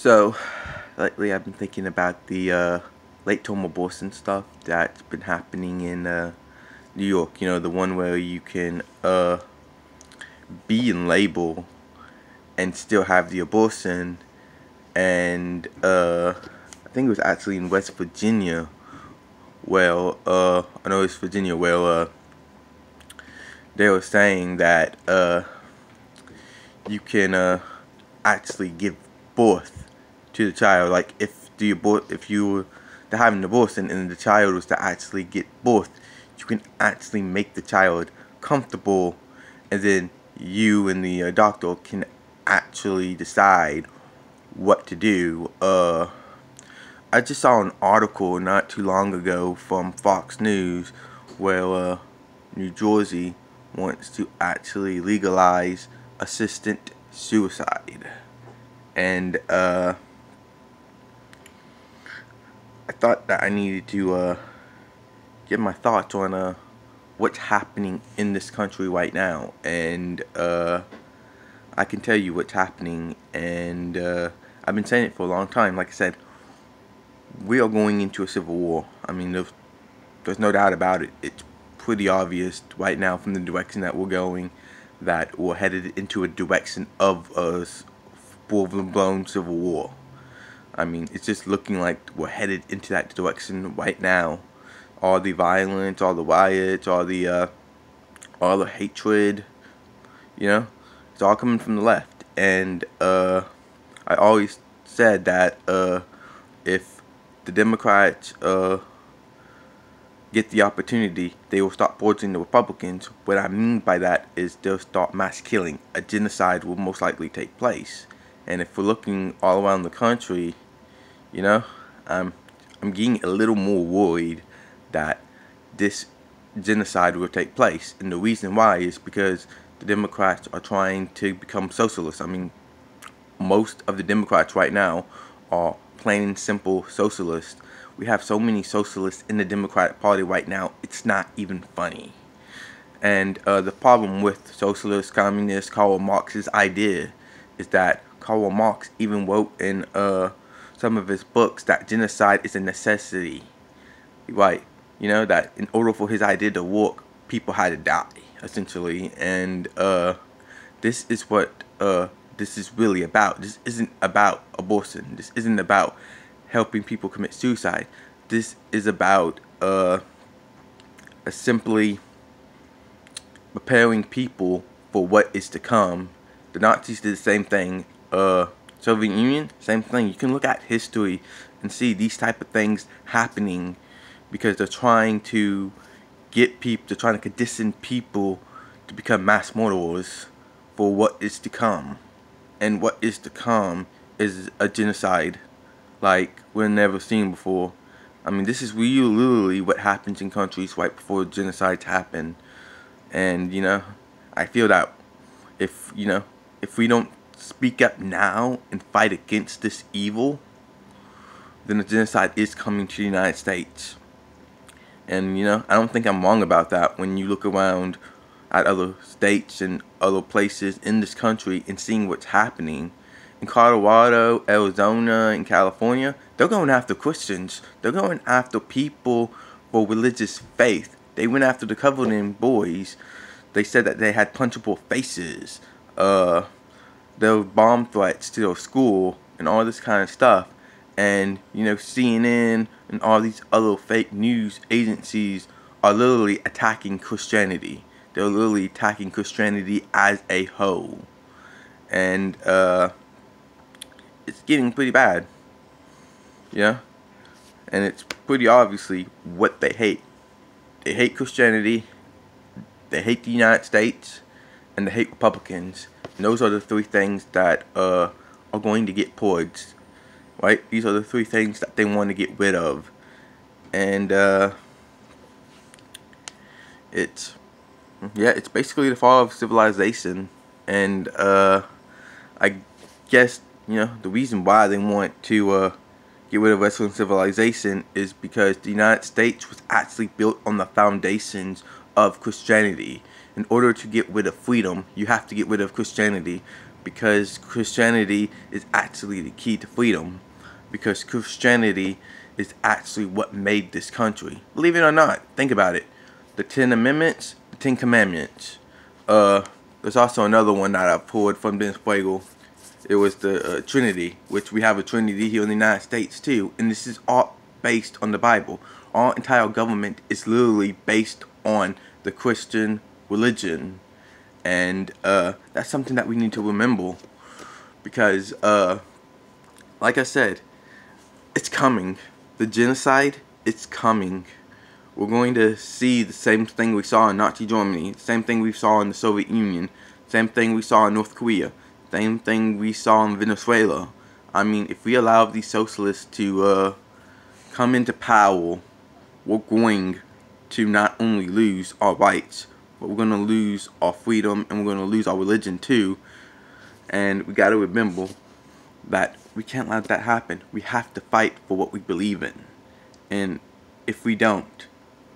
So, lately I've been thinking about the late-term abortion stuff that's been happening in New York. You know, the one where you can be in label and still have the abortion. And I think it was actually in West Virginia. Well, I know it's Virginia. Well, they were saying that you can actually give birth to the child. Like if you were to have an abortion and the child was to actually get birth, you can actually make the child comfortable, and then you and the doctor can actually decide what to do. I just saw an article not too long ago from Fox News where New Jersey wants to actually legalize assisted suicide. And I thought that I needed to get my thoughts on what's happening in this country right now. And I can tell you what's happening, and I've been saying it for a long time. Like I said, we are going into a civil war. I mean, there's no doubt about it. It's pretty obvious right now from the direction that we're going that we're headed into a direction of a full-blown civil war. I mean, it's just looking like we're headed into that direction right now. All the violence, all the riots, all the hatred, you know, it's all coming from the left. And I always said that if the Democrats get the opportunity, they will start forging the Republicans. What I mean by that is they'll start mass killing. A genocide will most likely take place. And if we're looking all around the country, you know, I'm getting a little more worried that this genocide will take place. And the reason why is because the Democrats are trying to become socialists. I mean, most of the Democrats right now are plain and simple socialists. We have so many socialists in the Democratic Party right now, it's not even funny. And the problem with socialist, communist, Karl Marx's idea is that Karl Marx even wrote in some of his books that genocide is a necessity. Right? You know, that in order for his idea to work, people had to die, essentially. And this is what this is really about. This isn't about abortion. This isn't about helping people commit suicide. This is about simply preparing people for what is to come. The Nazis did the same thing. Soviet Union, same thing. You can look at history and see these type of things happening because they're trying to get people, they're trying to condition people to become mass murderers for what is to come. And what is to come is a genocide like we've never seen before. I mean, this is really literally what happens in countries right before genocides happen. And, you know, I feel that if we don't speak up now and fight against this evil, then the genocide is coming to the United States. And, you know, I don't think I'm wrong about that when you look around at other states and other places in this country and seeing what's happening. In Colorado, Arizona, and California, they're going after Christians. They're going after people for religious faith. They went after the Covenant boys. They said that they had punchable faces. There were bomb threats to their school and all this kind of stuff. And, you know, CNN and all these other fake news agencies are literally attacking Christianity. They're literally attacking Christianity as a whole. And, it's getting pretty bad. Yeah? And it's pretty obviously what they hate. They hate Christianity, they hate the United States, and they hate Republicans. And those are the three things that are going to get purged. Right? These are the three things that they want to get rid of. And it's basically the fall of civilization. And I guess, you know, the reason why they want to get rid of Western civilization is because the United States was actually built on the foundations of Christianity. In order to get rid of freedom, you have to get rid of Christianity. because Christianity is actually the key to freedom. Because Christianity is actually what made this country. Believe it or not, think about it. The 10 Amendments, the 10 Commandments. There's also another one that I pulled from Ben Spiegel. It was the Trinity, which we have a Trinity here in the United States too. And this is all based on the Bible. Our entire government is literally based on the Christian religion. And that's something that we need to remember. Because, like I said, it's coming. The genocide, it's coming. We're going to see the same thing we saw in Nazi Germany, the same thing we saw in the Soviet Union, same thing we saw in North Korea, same thing we saw in Venezuela. I mean, if we allow these socialists to come into power, we're going to not only lose our rights, but we're going to lose our freedom, and we're going to lose our religion too. And we got to remember that we can't let that happen. We have to fight for what we believe in. And if we don't,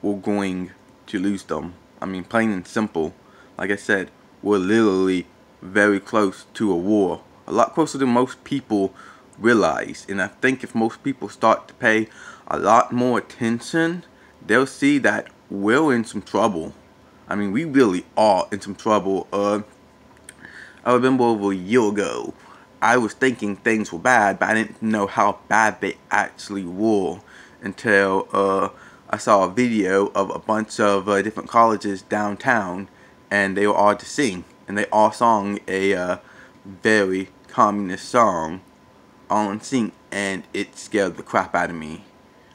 we're going to lose them. I mean, plain and simple. Like I said, we're literally very close to a war. A lot closer than most people realize. And I think if most people start to pay a lot more attention, they'll see that we're in some trouble. I mean, we really are in some trouble. I remember over a year ago, I was thinking things were bad, but I didn't know how bad they actually were until I saw a video of a bunch of different colleges downtown, and they were all to sing, and they all sang a very communist song, all in sync, and it scared the crap out of me.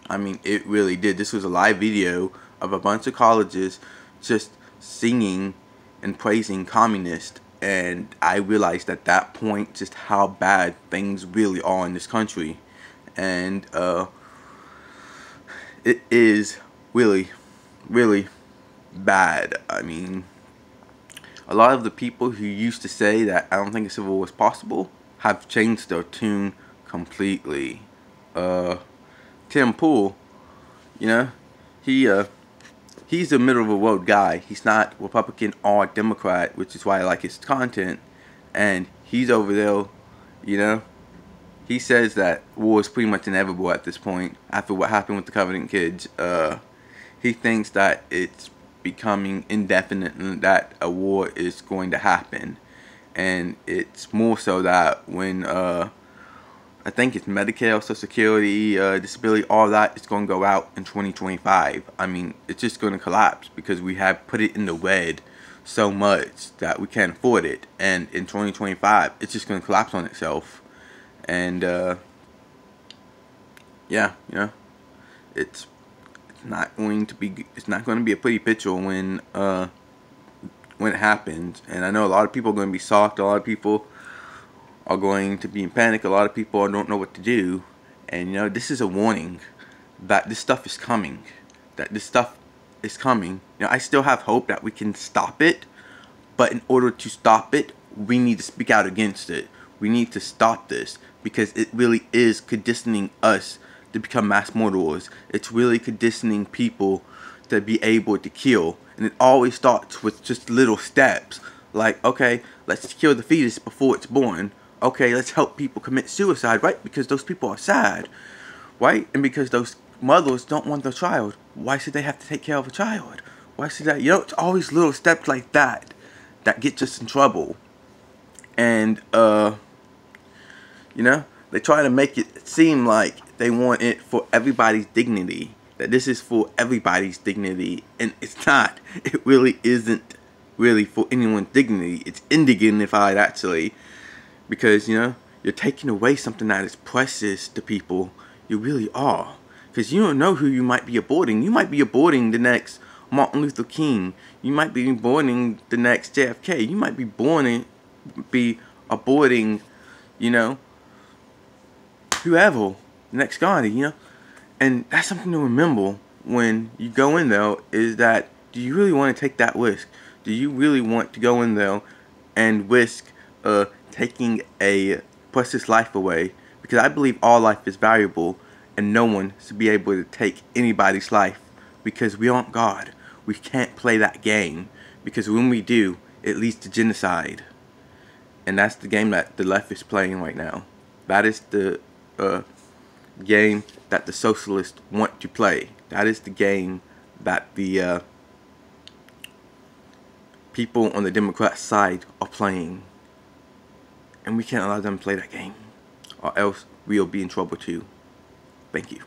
I mean, it really did. This was a live video of a bunch of colleges just singing and praising communists. And I realized at that point just how bad things really are in this country. And it is really, really bad. I mean, a lot of the people who used to say that I don't think a civil war was possible have changed their tune completely. Tim Pool, you know, he's a middle of the road guy. He's not Republican or Democrat, which is why I like his content. And he's over there, you know, he says that war is pretty much inevitable at this point after what happened with the Covenant kids. He thinks that it's becoming indefinite and that a war is going to happen. And it's more so that when I think it's Medicare, Social Security, disability, all that is going to go out in 2025. I mean, it's just going to collapse because we have put it in the red so much that we can't afford it. And in 2025, it's just going to collapse on itself. And yeah, you know, it's not going to be a pretty picture when it happens. And I know a lot of people are going to be shocked. A lot of people are going to be in panic. A lot of people don't know what to do. And you know, this is a warning that this stuff is coming. You know, I still have hope that we can stop it, but in order to stop it, we need to speak out against it. We need to stop this because it really is conditioning us to become mass murderers. It's really conditioning people to be able to kill. And it always starts with just little steps. Like, okay, let's kill the fetus before it's born. Okay, let's help people commit suicide, right? Because those people are sad, right? And because those mothers don't want their child, why should they have to take care of a child? Why should that? You know, it's always little steps like that that get us in trouble. And, you know, they try to make it seem like they want it for everybody's dignity. That this is for everybody's dignity. And it's not. It really isn't really for anyone's dignity. It's indignified, actually. Because, you know, you're taking away something that is precious to people. You really are. Because you don't know who you might be aborting. You might be aborting the next Martin Luther King. You might be aborting the next JFK. You might be aborting, you know, whoever, the next Gandhi, you know. And that's something to remember when you go in there, is that, do you really want to take that risk? Do you really want to go in there and risk taking a precious life away? Because I believe all life is valuable, and no one should be able to take anybody's life, because we aren't God. We can't play that game, because when we do, it leads to genocide. And that's the game that the left is playing right now. That is the game that the socialists want to play. That is the game that the people on the Democrat side are playing. And we can't allow them to play that game, or else we'll be in trouble too. Thank you.